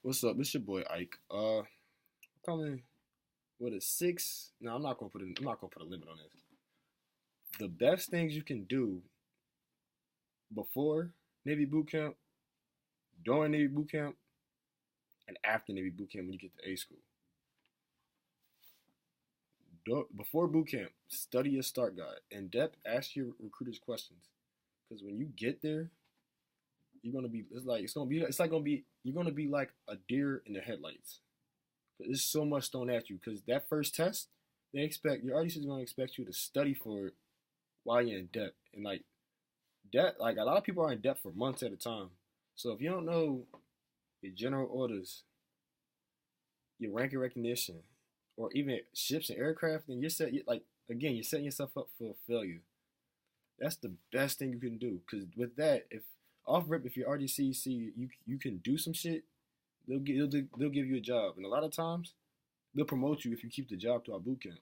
What's up? It's your boy Ike. Coming with a six. No, I'm not gonna put a limit on this. The best things you can do before Navy boot camp, during Navy boot camp, and after Navy boot camp when you get to A school. Before boot camp, study your start guide. In depth, ask your recruiters questions. Because when you get there, you're gonna be. You're gonna be like a deer in the headlights. There's so much thrown at you. Because that first test, your RDC is gonna expect you to study for it while you're in depth. And like a lot of people are in depth for months at a time. So if you don't know your general orders, your rank and recognition, or even ships and aircraft, then you're setting yourself up for failure. That's the best thing you can do. Because with that, if off rip, if your RDC see you can do some shit, they'll give you a job. And a lot of times, they'll promote you if you keep the job throughout boot camp.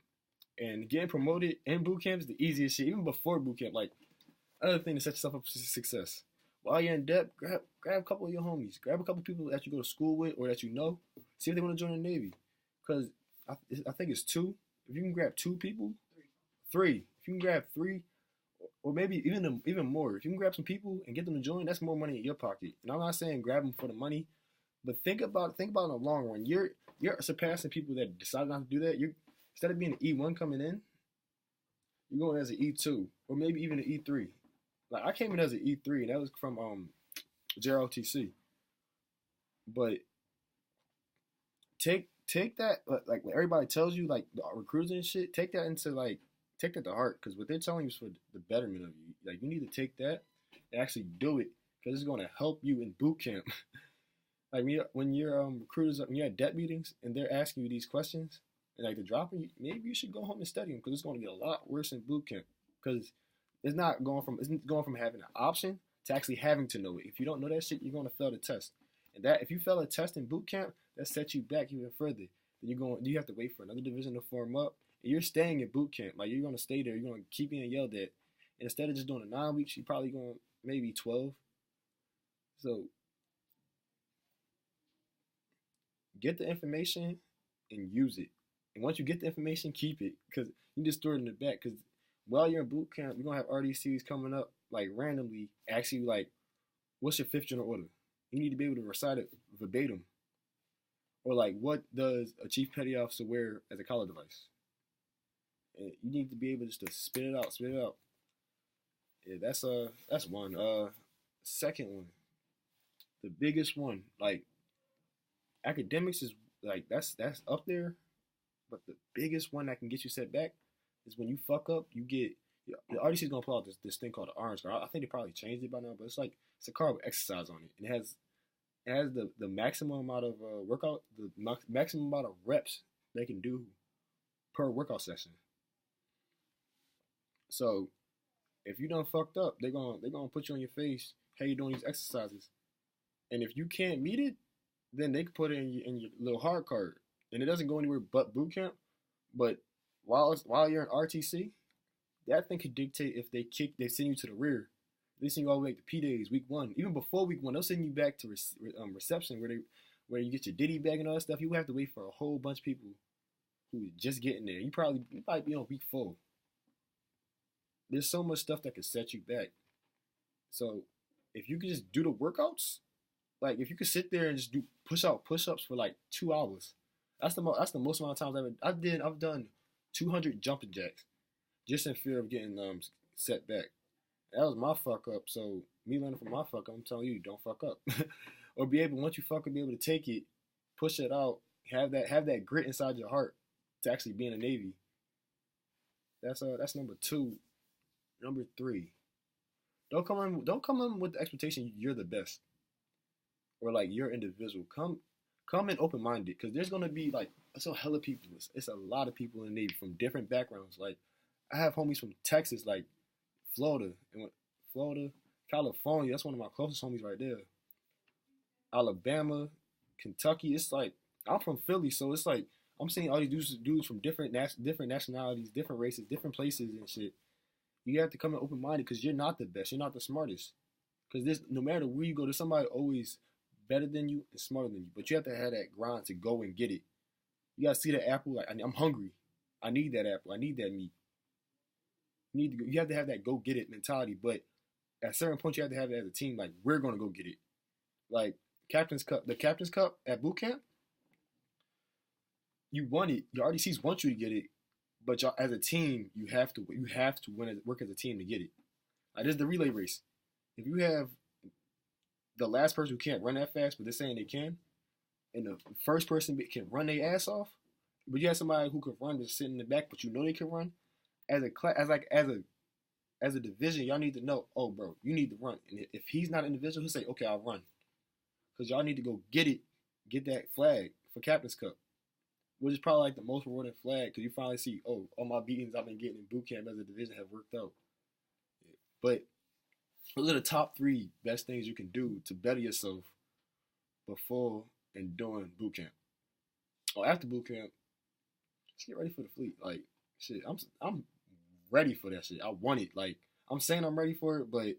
And getting promoted in boot camp is the easiest shit, even before boot camp. Like, another thing to set yourself up for success. While you're in depth, grab a couple of your homies. Grab a couple of people that you go to school with or that you know. See if they want to join the Navy. Because I think it's two. If you can grab two people, three. If you can grab three, or maybe even more. If you can grab some people and get them to join, that's more money in your pocket. And I'm not saying grab them for the money, but think about in the long run. You're surpassing people that decide not to do that. You're instead of being an E1 coming in, you're going as an E2 or maybe even an E3. Like I came in as an E3, and that was from JROTC. But take that like what everybody tells you, like the recruiters and shit. Take that to heart, because what they're telling you is for the betterment of you. Like you need to take that and actually do it, because it's going to help you in boot camp. Like when you're recruiters, when you're at debt meetings and they're asking you these questions and like they're dropping you, maybe you should go home and study them, because it's going to get a lot worse in boot camp. Because it's going from having an option to actually having to know it. If you don't know that shit, you're going to fail the test. And that if you fail a test in boot camp, that sets you back even further. Then you have to wait for another division to form up. And you're staying in boot camp. Like you're going to stay there. You're going to keep getting yelled at. And instead of just doing the 9 weeks, you're probably going maybe 12. So get the information and use it. And once you get the information, keep it, because you just store it in the back. Because while you're in boot camp, you're gonna have RDCs coming up like randomly, ask you like, "What's your fifth general order?" You need to be able to recite it verbatim. Or like, what does a chief petty officer wear as a collar device? And you need to be able just to spit it out, spit it out. Yeah, that's one. Second one, the biggest one, like academics is like that's up there. But the biggest one that can get you set back is when you fuck up, you get the RDC is gonna pull out this thing called the orange card. I think they probably changed it by now, but it's a card with exercise on it. And it has the maximum amount of maximum amount of reps they can do per workout session. So if you done fucked up, they're gonna put you on your face. Hey, you doing these exercises, and if you can't meet it, then they can put it in your little hard card, and it doesn't go anywhere but boot camp. But while you're in RTC, that thing could dictate if they send you to the rear. They send you all the way to P days, week one, even before week one. They'll send you back to reception where you get your ditty bag and all that stuff. You have to wait for a whole bunch of people who are just getting there. You probably be on week 4. There's so much stuff that could set you back. So if you could just do the workouts, like if you could sit there and just do push ups for like 2 hours, that's the most amount of times I've done 200 jumping jacks just in fear of getting set back. That was my fuck up. So me learning from my fuck up, I'm telling you, don't fuck up, or be able, once you fuck up, be able to take it, push it out, have that grit inside your heart to actually be in the Navy. That's number 2. Number 3, don't come in with the expectation you're the best, or like you're individual. Come in open minded, because there's gonna be like so hella people. It's a lot of people in the Navy from different backgrounds. Like I have homies from Texas, like Florida, Florida, California. That's one of my closest homies right there. Alabama, Kentucky. It's like I'm from Philly, so it's like I'm seeing all these dudes from different nationalities, different races, different places and shit. You have to come in open minded, because you're not the best. You're not the smartest. Because no matter where you go, there's somebody always better than you and smarter than you, but you have to have that grind to go and get it. You gotta see the apple. Like I'm hungry. I need that apple. I need that meat. You need to. You have to have that go get it mentality. But at a certain point, you have to have it as a team. Like we're gonna go get it. Like Captain's Cup, the Captain's Cup at boot camp, you won it. Your RDCs want you to get it, but y'all as a team, you have to win it, work as a team to get it. Like this is the relay race. If you have the last person who can't run that fast, but they're saying they can, and the first person can run their ass off, but you have somebody who can run just sitting in the back, but you know they can run. As a class, as a division, y'all need to know. Oh, bro, you need to run. And if he's not an individual, he'll say, "Okay, I'll run," because y'all need to go get it, get that flag for Captain's Cup, which is probably like the most rewarding flag because you finally see, oh, all my beatings I've been getting in boot camp as a division have worked out. But those are the top 3 best things you can do to better yourself before and during boot camp. Or after boot camp, just get ready for the fleet. Like shit, I'm ready for that shit. I want it. Like I'm saying I'm ready for it, but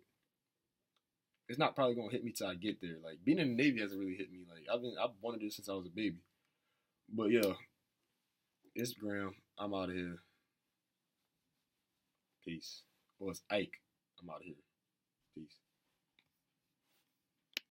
it's not probably gonna hit me till I get there. Like being in the Navy hasn't really hit me. Like I've wanted this since I was a baby. But yeah, Instagram. I'm out of here. Peace. Or it's Ike. I'm out of here. Peace.